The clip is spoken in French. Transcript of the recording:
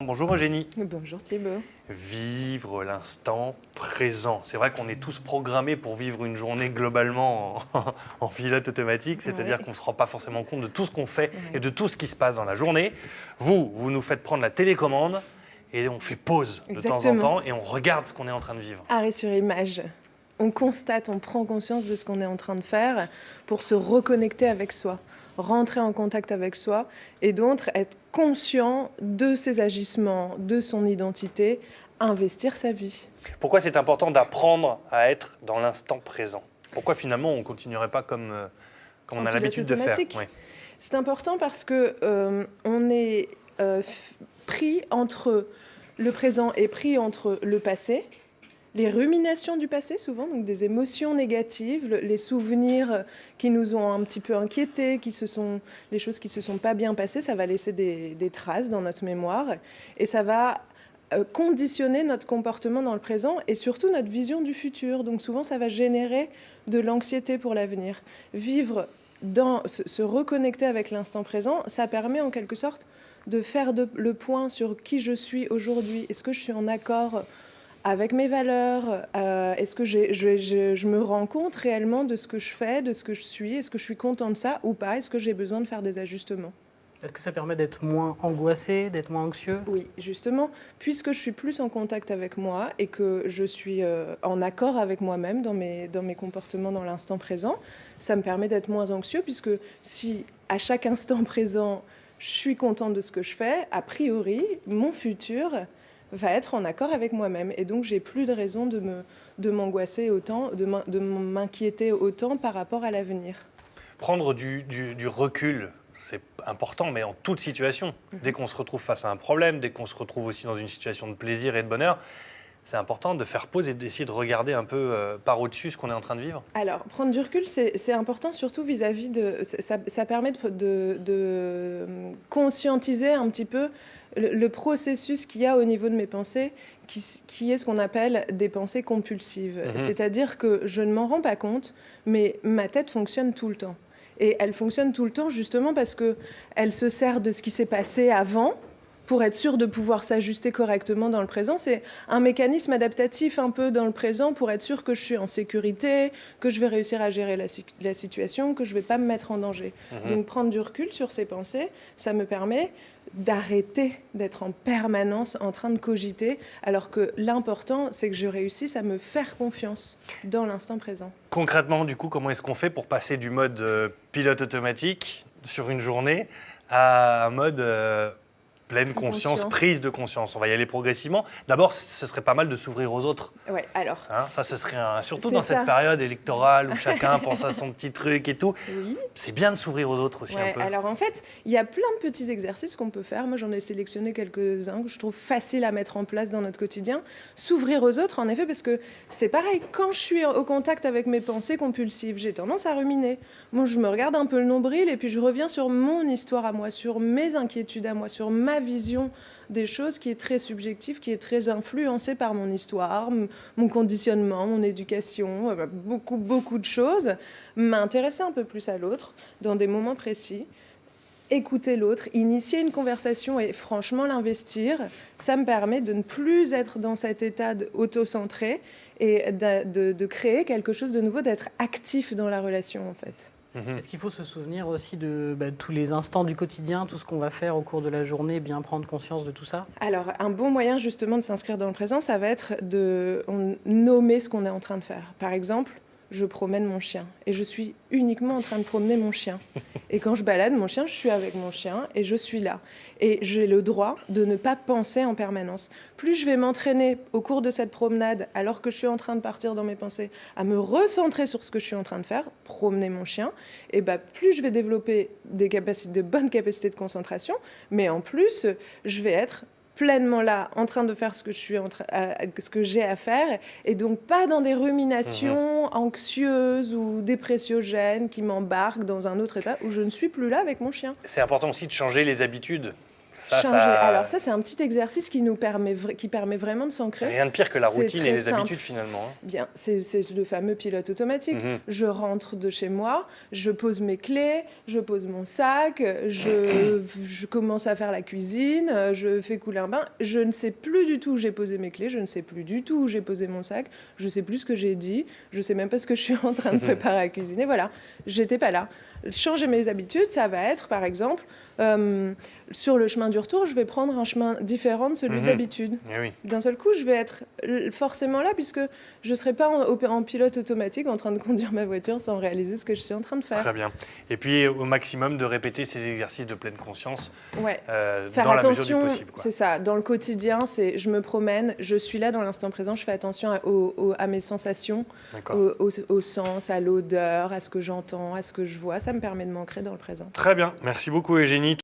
Bonjour Eugénie. Bonjour Thibaut. Vivre l'instant présent. C'est vrai qu'on est tous programmés pour vivre une journée globalement en pilote automatique, c'est-à-dire qu'on ne se rend pas forcément compte de tout ce qu'on fait et de tout ce qui se passe dans la journée. Vous nous faites prendre la télécommande et on fait pause de temps en temps et on regarde ce qu'on est en train de vivre. Arrêt sur image. On constate, on prend conscience de ce qu'on est en train de faire pour se reconnecter avec soi, rentrer en contact avec soi et donc être conscient de ses agissements, de son identité, investir sa vie. Pourquoi c'est important d'apprendre à être dans l'instant présent? Pourquoi finalement on ne continuerait pas comme on a l'habitude de faire? Oui. C'est important parce que on est pris entre le présent et pris entre le passé. Les ruminations du passé, souvent, donc des émotions négatives, les souvenirs qui nous ont un petit peu inquiétés, les choses qui ne se sont pas bien passées, ça va laisser des traces dans notre mémoire et ça va conditionner notre comportement dans le présent et surtout notre vision du futur. Donc souvent, ça va générer de l'anxiété pour l'avenir. Vivre se reconnecter avec l'instant présent, ça permet en quelque sorte de faire le point sur qui je suis aujourd'hui. Est-ce que je suis en accord avec mes valeurs? Est-ce que je me rends compte réellement de ce que je fais, de ce que je suis? Est-ce que je suis content de ça ou pas? Est-ce que j'ai besoin de faire des ajustements? Est-ce que ça permet d'être moins angoissé, d'être moins anxieux? Oui, justement, puisque je suis plus en contact avec moi et que je suis en accord avec moi-même dans mes comportements dans l'instant présent, ça me permet d'être moins anxieux puisque si à chaque instant présent, je suis contente de ce que je fais, a priori, mon futur va être en accord avec moi-même. Et donc, j'ai plus de raison de m'angoisser autant, de m'inquiéter autant par rapport à l'avenir. Prendre du recul, c'est important, mais en toute situation. Dès qu'on se retrouve face à un problème, dès qu'on se retrouve aussi dans une situation de plaisir et de bonheur, c'est important de faire pause et d'essayer de regarder un peu par au-dessus ce qu'on est en train de vivre. Alors, prendre du recul, c'est important surtout vis-à-vis de... Ça permet de conscientiser un petit peu le processus qu'il y a au niveau de mes pensées, qui est ce qu'on appelle des pensées compulsives. C'est-à-dire que je ne m'en rends pas compte, mais ma tête fonctionne tout le temps. Et elle fonctionne tout le temps justement parce qu'elle se sert de ce qui s'est passé avant pour être sûr de pouvoir s'ajuster correctement dans le présent. C'est un mécanisme adaptatif un peu dans le présent pour être sûr que je suis en sécurité, que je vais réussir à gérer la situation, que je ne vais pas me mettre en danger. Donc prendre du recul sur ces pensées, ça me permet d'arrêter d'être en permanence en train de cogiter, alors que l'important, c'est que je réussisse à me faire confiance dans l'instant présent. Concrètement, du coup, comment est-ce qu'on fait pour passer du mode pilote automatique sur une journée à un mode pleine conscience, prise de conscience? On va y aller progressivement. D'abord, ce serait pas mal de s'ouvrir aux autres. Ouais, alors. Ça, ce serait surtout dans cette période électorale où chacun pense à son petit truc et tout. Oui. C'est bien de s'ouvrir aux autres aussi un peu. Alors en fait, il y a plein de petits exercices qu'on peut faire. Moi, j'en ai sélectionné quelques-uns que je trouve faciles à mettre en place dans notre quotidien. S'ouvrir aux autres, en effet, parce que c'est pareil. Quand je suis au contact avec mes pensées compulsives, j'ai tendance à ruminer. Bon, je me regarde un peu le nombril et puis je reviens sur mon histoire à moi, sur mes inquiétudes à moi, sur ma vision des choses qui est très subjective, qui est très influencée par mon histoire, mon conditionnement, mon éducation, beaucoup de choses. M'intéresser un peu plus à l'autre dans des moments précis, écouter l'autre, initier une conversation et franchement l'investir, ça me permet de ne plus être dans cet état auto-centré et de créer quelque chose de nouveau, d'être actif dans la relation en fait. Est-ce qu'il faut se souvenir aussi de tous les instants du quotidien, tout ce qu'on va faire au cours de la journée, bien prendre conscience de tout ça? Alors, un bon moyen justement de s'inscrire dans le présent, ça va être de nommer ce qu'on est en train de faire. Par exemple, je promène mon chien et je suis uniquement en train de promener mon chien. Et quand je balade mon chien, je suis avec mon chien et je suis là. Et j'ai le droit de ne pas penser en permanence. Plus je vais m'entraîner au cours de cette promenade, alors que je suis en train de partir dans mes pensées, à me recentrer sur ce que je suis en train de faire, promener mon chien, et plus je vais développer de bonnes capacités de concentration, mais en plus, je vais être pleinement là, en train de faire ce que j'ai à faire, et donc pas dans des ruminations anxieuses ou dépressiogènes qui m'embarquent dans un autre état où je ne suis plus là avec mon chien. C'est important aussi de changer les habitudes. Changer. Alors ça, c'est un petit exercice qui permet vraiment de s'ancrer. Rien de pire que la C'est routine et très les simple. habitudes finalement. Hein. Bien, c'est le fameux pilote automatique. Mhm. Je rentre de chez moi, je pose mes clés, je pose mon sac, je commence à faire la cuisine, je fais couler un bain. Je ne sais plus du tout où j'ai posé mes clés, je ne sais plus du tout où j'ai posé mon sac, je ne sais plus ce que j'ai dit, je ne sais même pas ce que je suis en train de préparer à cuisiner. Voilà, j'étais pas là. Changer mes habitudes, ça va être, par exemple, sur le chemin du retour, je vais prendre un chemin différent de celui d'habitude. Eh oui. D'un seul coup, je vais être forcément là, puisque je ne serai pas en pilote automatique en train de conduire ma voiture sans réaliser ce que je suis en train de faire. Très bien. Et puis, au maximum, de répéter ces exercices de pleine conscience Ouais. dans Faire la mesure attention, du possible. Quoi. c'est ça. Dans le quotidien, je me promène, je suis là dans l'instant présent, je fais attention à mes sensations, au sens, à l'odeur, à ce que j'entends, à ce que je vois. Ça me permet de m'ancrer dans le présent. Très bien. Merci beaucoup, Eugénie.